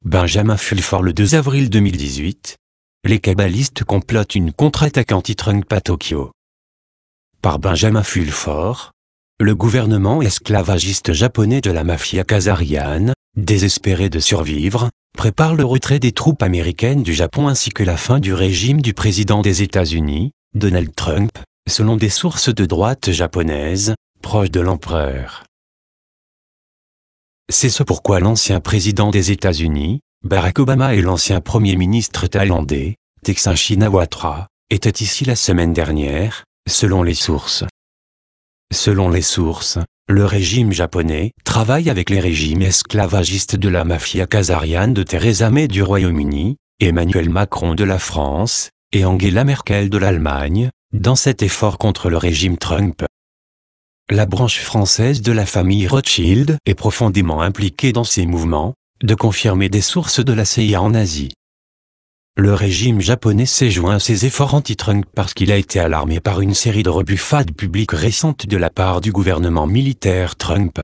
Benjamin Fulford le 2 avril 2018. Les kabbalistes complotent une contre-attaque anti-Trump à Tokyo. Par Benjamin Fulford. Le gouvernement esclavagiste japonais de la mafia khazariane, désespéré de survivre, prépare le retrait des troupes américaines du Japon ainsi que la fin du régime du président des États-Unis, Donald Trump, selon des sources de droite japonaises, proches de l'empereur. C'est ce pourquoi l'ancien président des États-Unis, Barack Obama et l'ancien premier ministre thaïlandais, Thaksin Shinawatra, étaient ici la semaine dernière, selon les sources. Selon les sources, le régime japonais travaille avec les régimes esclavagistes de la mafia khazariane de Theresa May du Royaume-Uni, Emmanuel Macron de la France, et Angela Merkel de l'Allemagne, dans cet effort contre le régime Trump. La branche française de la famille Rothschild est profondément impliquée dans ces mouvements, de confirmer des sources de la CIA en Asie. Le régime japonais s'est joint à ces efforts anti-Trump parce qu'il a été alarmé par une série de rebuffades publiques récentes de la part du gouvernement militaire Trump.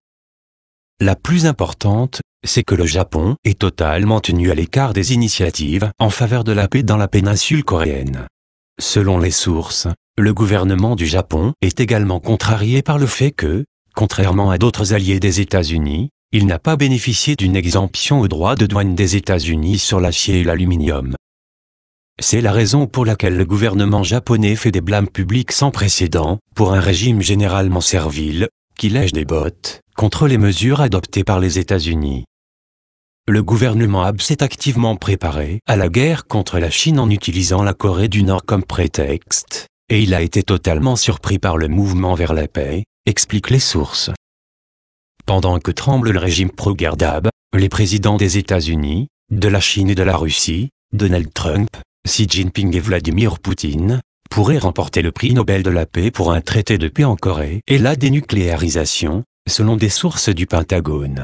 La plus importante, c'est que le Japon est totalement tenu à l'écart des initiatives en faveur de la paix dans la péninsule coréenne. Selon les sources, le gouvernement du Japon est également contrarié par le fait que, contrairement à d'autres alliés des États-Unis, il n'a pas bénéficié d'une exemption aux droits de douane des États-Unis sur l'acier et l'aluminium. C'est la raison pour laquelle le gouvernement japonais fait des blâmes publics sans précédent, pour un régime généralement servile, qui lèche des bottes, contre les mesures adoptées par les États-Unis. Le gouvernement Abe s'est activement préparé à la guerre contre la Chine en utilisant la Corée du Nord comme prétexte, et il a été totalement surpris par le mouvement vers la paix, expliquent les sources. Pendant que tremble le régime pro-guerre d'Abe, les présidents des États-Unis, de la Chine et de la Russie, Donald Trump, Xi Jinping et Vladimir Poutine, pourraient remporter le prix Nobel de la paix pour un traité de paix en Corée et la dénucléarisation, selon des sources du Pentagone.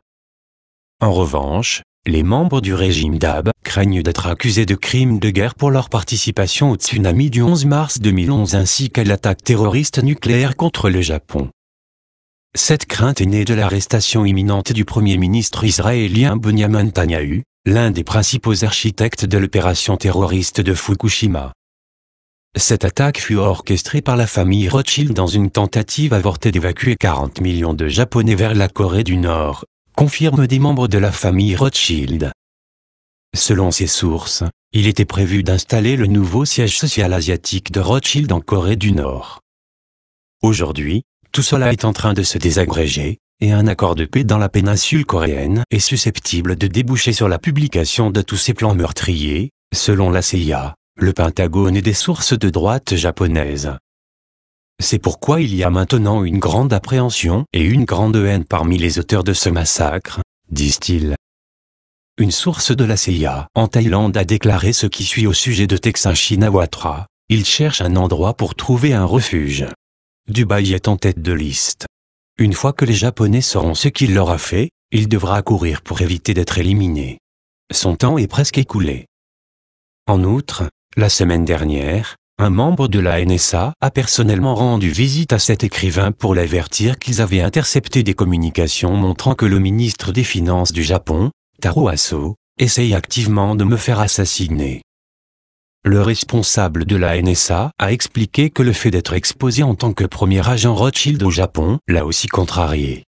En revanche, les membres du régime d'Abe craignent d'être accusés de crimes de guerre pour leur participation au tsunami du 11 mars 2011 ainsi qu'à l'attaque terroriste nucléaire contre le Japon. Cette crainte est née de l'arrestation imminente du premier ministre israélien Benyamin Netanyahou, l'un des principaux architectes de l'opération terroriste de Fukushima. Cette attaque fut orchestrée par la famille Rothschild dans une tentative avortée d'évacuer 40 millions de Japonais vers la Corée du Nord, confirment des membres de la famille Rothschild. Selon ces sources, il était prévu d'installer le nouveau siège social asiatique de Rothschild en Corée du Nord. Aujourd'hui, tout cela est en train de se désagréger, et un accord de paix dans la péninsule coréenne est susceptible de déboucher sur la publication de tous ces plans meurtriers, selon la CIA, le Pentagone et des sources de droite japonaises. C'est pourquoi il y a maintenant une grande appréhension et une grande haine parmi les auteurs de ce massacre, disent-ils. Une source de la CIA en Thaïlande a déclaré ce qui suit au sujet de Thaksin Shinawatra: il cherche un endroit pour trouver un refuge. Dubaï est en tête de liste. Une fois que les Japonais sauront ce qu'il leur a fait, il devra courir pour éviter d'être éliminé. Son temps est presque écoulé. En outre, la semaine dernière, un membre de la NSA a personnellement rendu visite à cet écrivain pour l'avertir qu'ils avaient intercepté des communications montrant que le ministre des Finances du Japon, Taro Aso, essaye activement de me faire assassiner. Le responsable de la NSA a expliqué que le fait d'être exposé en tant que premier agent Rothschild au Japon l'a aussi contrarié.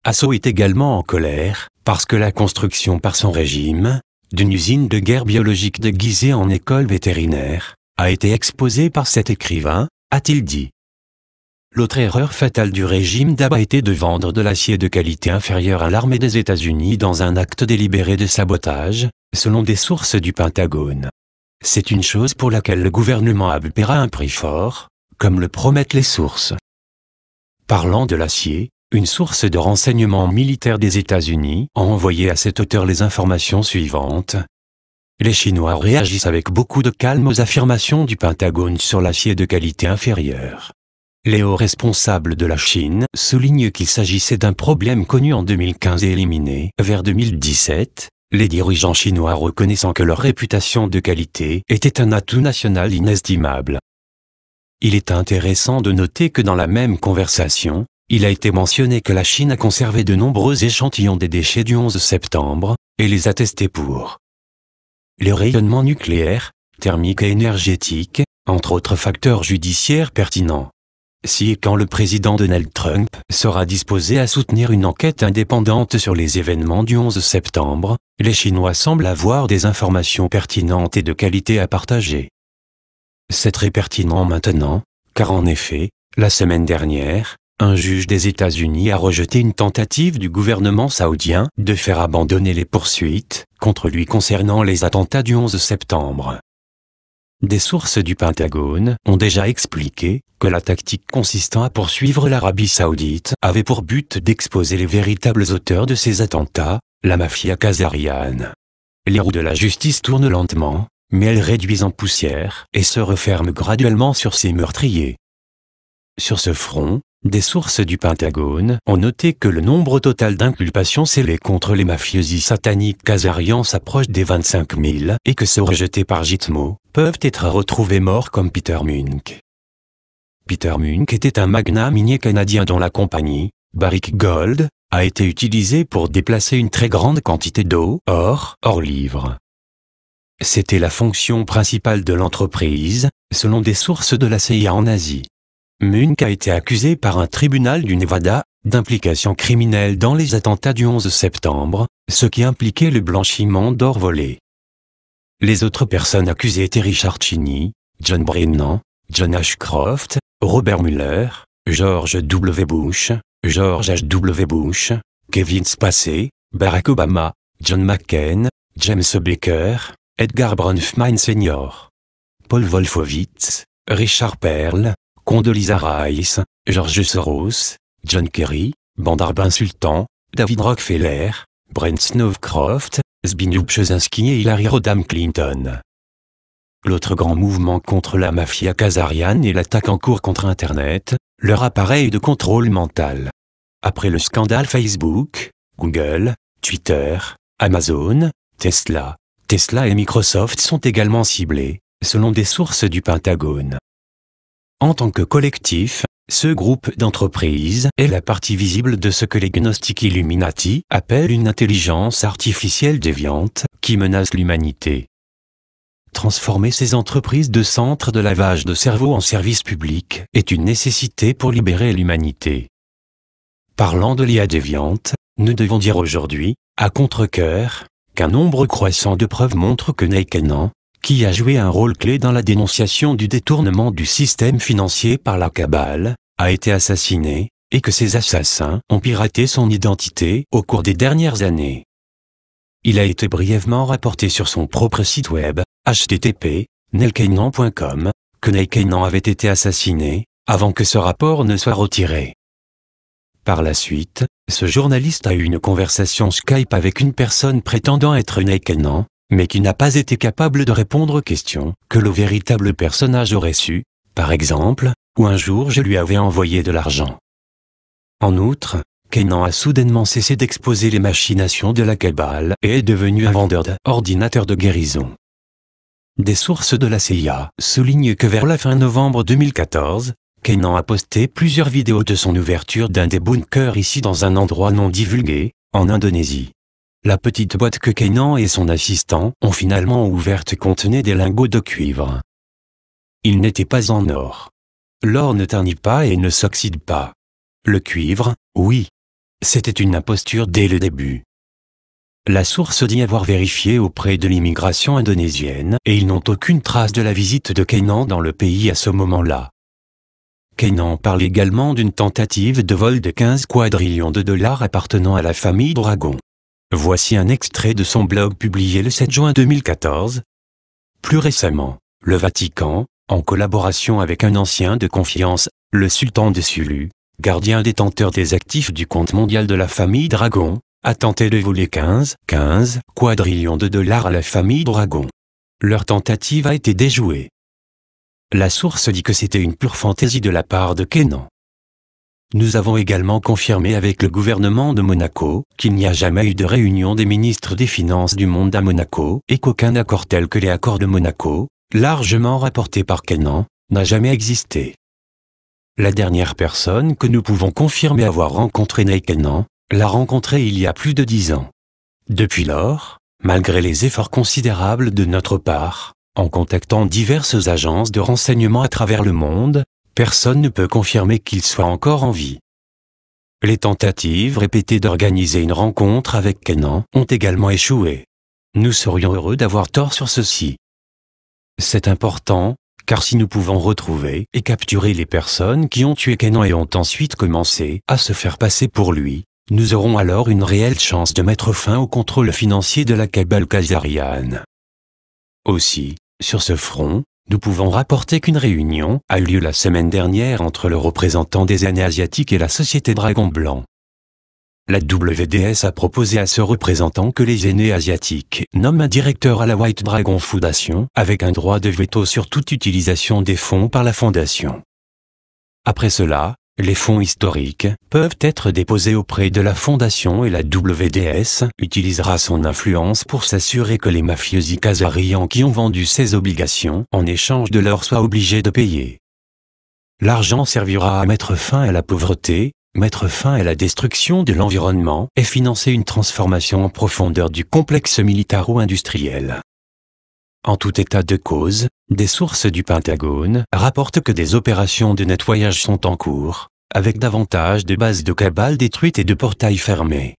Aso est également en colère, parce que la construction par son régime, d'une usine de guerre biologique déguisée en école vétérinaire, a été exposée par cet écrivain, a-t-il dit. L'autre erreur fatale du régime d'Abe a été de vendre de l'acier de qualité inférieure à l'armée des États-Unis dans un acte délibéré de sabotage, selon des sources du Pentagone. C'est une chose pour laquelle le gouvernement Abe paiera un prix fort, comme le promettent les sources. Parlant de l'acier, une source de renseignement militaire des États-Unis a envoyé à cet auteur les informations suivantes. Les Chinois réagissent avec beaucoup de calme aux affirmations du Pentagone sur l'acier de qualité inférieure. Les hauts responsables de la Chine soulignent qu'il s'agissait d'un problème connu en 2015 et éliminé vers 2017. Les dirigeants chinois reconnaissant que leur réputation de qualité était un atout national inestimable. Il est intéressant de noter que dans la même conversation, il a été mentionné que la Chine a conservé de nombreux échantillons des déchets du 11 septembre, et les a testés pour les rayonnements nucléaires, thermiques et énergétiques, entre autres facteurs judiciaires pertinents. Si et quand le président Donald Trump sera disposé à soutenir une enquête indépendante sur les événements du 11 septembre, les Chinois semblent avoir des informations pertinentes et de qualité à partager. C'est très pertinent maintenant, car en effet, la semaine dernière, un juge des États-Unis a rejeté une tentative du gouvernement saoudien de faire abandonner les poursuites contre lui concernant les attentats du 11 septembre. Des sources du Pentagone ont déjà expliqué que la tactique consistant à poursuivre l'Arabie saoudite avait pour but d'exposer les véritables auteurs de ces attentats, la mafia khazariane. Les roues de la justice tournent lentement, mais elles réduisent en poussière et se referment graduellement sur ces meurtriers. Sur ce front, des sources du Pentagone ont noté que le nombre total d'inculpations scellées contre les mafiosi sataniques khazarians s'approche des 25 000 et que ceux rejetés par Gitmo peuvent être retrouvés morts comme Peter Munk. Peter Munk était un magnat minier canadien dont la compagnie, Barrick Gold, a été utilisée pour déplacer une très grande quantité d'eau, or livre. C'était la fonction principale de l'entreprise, selon des sources de la CIA en Asie. Munk a été accusé par un tribunal du Nevada d'implication criminelle dans les attentats du 11 septembre, ce qui impliquait le blanchiment d'or volé. Les autres personnes accusées étaient Richard Cheney, John Brennan, John Ashcroft, Robert Mueller, George W. Bush, George H.W. Bush, Kevin Spacey, Barack Obama, John McCain, James Baker, Edgar Bronfman Sr., Paul Wolfowitz, Richard Perle, Condoleezza Rice, George Soros, John Kerry, Bandar Ben Sultan, David Rockefeller, Brent Snowcroft, Zbigniew Brzezinski et Hillary Rodham Clinton. L'autre grand mouvement contre la mafia khazariane est l'attaque en cours contre Internet, leur appareil de contrôle mental. Après le scandale Facebook, Google, Twitter, Amazon, Tesla et Microsoft sont également ciblés, selon des sources du Pentagone. En tant que collectif, ce groupe d'entreprises est la partie visible de ce que les gnostiques Illuminati appellent une intelligence artificielle déviante qui menace l'humanité. Transformer ces entreprises de centres de lavage de cerveau en services publics est une nécessité pour libérer l'humanité. Parlant de l'IA déviante, nous devons dire aujourd'hui, à contre-cœur, qu'un nombre croissant de preuves montrent que Neil Kennan, qui a joué un rôle clé dans la dénonciation du détournement du système financier par la cabale, a été assassiné, et que ses assassins ont piraté son identité au cours des dernières années. Il a été brièvement rapporté sur son propre site web, http://neilkennan.com, que Neil Kennan avait été assassiné, avant que ce rapport ne soit retiré. Par la suite, ce journaliste a eu une conversation Skype avec une personne prétendant être Neil Kennan, mais qui n'a pas été capable de répondre aux questions que le véritable personnage aurait su, par exemple, où un jour je lui avais envoyé de l'argent. En outre, Kennan a soudainement cessé d'exposer les machinations de la cabale et est devenu un vendeur d'ordinateurs de guérison. Des sources de la CIA soulignent que vers la fin novembre 2014, Kennan a posté plusieurs vidéos de son ouverture d'un des bunkers ici dans un endroit non divulgué, en Indonésie. La petite boîte que Kennan et son assistant ont finalement ouverte contenait des lingots de cuivre. Ils n'étaient pas en or. L'or ne ternit pas et ne s'oxyde pas. Le cuivre, oui. C'était une imposture dès le début. La source dit avoir vérifié auprès de l'immigration indonésienne et ils n'ont aucune trace de la visite de Kennan dans le pays à ce moment-là. Kennan parle également d'une tentative de vol de 15 quadrillions de dollars appartenant à la famille Dragon. Voici un extrait de son blog publié le 7 juin 2014. Plus récemment, le Vatican, en collaboration avec un ancien de confiance, le sultan de Sulu, gardien détenteur des actifs du compte mondial de la famille Dragon, a tenté de voler 15 quadrillions de dollars à la famille Dragon. Leur tentative a été déjouée. La source dit que c'était une pure fantaisie de la part de Kennan. Nous avons également confirmé avec le gouvernement de Monaco qu'il n'y a jamais eu de réunion des ministres des Finances du monde à Monaco et qu'aucun accord tel que les accords de Monaco, largement rapportés par Kennan, n'a jamais existé. La dernière personne que nous pouvons confirmer avoir rencontré Neil Kennan, l'a rencontré il y a plus de 10 ans. Depuis lors, Malgré les efforts considérables de notre part, en contactant diverses agences de renseignement à travers le monde, personne ne peut confirmer qu'il soit encore en vie. Les tentatives répétées d'organiser une rencontre avec Kenan ont également échoué. Nous serions heureux d'avoir tort sur ceci. C'est important, car si nous pouvons retrouver et capturer les personnes qui ont tué Kenan et ont ensuite commencé à se faire passer pour lui, nous aurons alors une réelle chance de mettre fin au contrôle financier de la cabale khazariane. Aussi, sur ce front, nous pouvons rapporter qu'une réunion a eu lieu la semaine dernière entre le représentant des aînés asiatiques et la société Dragon Blanc. La WDS a proposé à ce représentant que les aînés asiatiques nomment un directeur à la White Dragon Foundation avec un droit de veto sur toute utilisation des fonds par la fondation. Après cela, les fonds historiques peuvent être déposés auprès de la fondation et la WDS utilisera son influence pour s'assurer que les mafiosi khazarians qui ont vendu ces obligations en échange de l'or soient obligés de payer. L'argent servira à mettre fin à la pauvreté, mettre fin à la destruction de l'environnement et financer une transformation en profondeur du complexe militaro-industriel. En tout état de cause, des sources du Pentagone rapportent que des opérations de nettoyage sont en cours, avec davantage de bases de cabale détruites et de portails fermés.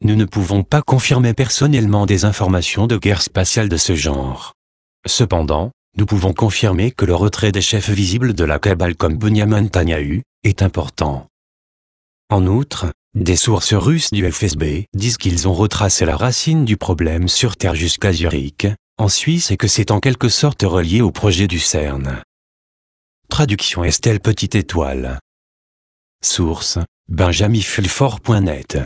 Nous ne pouvons pas confirmer personnellement des informations de guerre spatiale de ce genre. Cependant, nous pouvons confirmer que le retrait des chefs visibles de la cabale comme Benyamin Netanyahu est important. En outre, des sources russes du FSB disent qu'ils ont retracé la racine du problème sur Terre jusqu'à Zurich, en Suisse, et que c'est en quelque sorte relié au projet du CERN. Traduction Estelle Petite Étoile. Source, benjaminfulfort.net.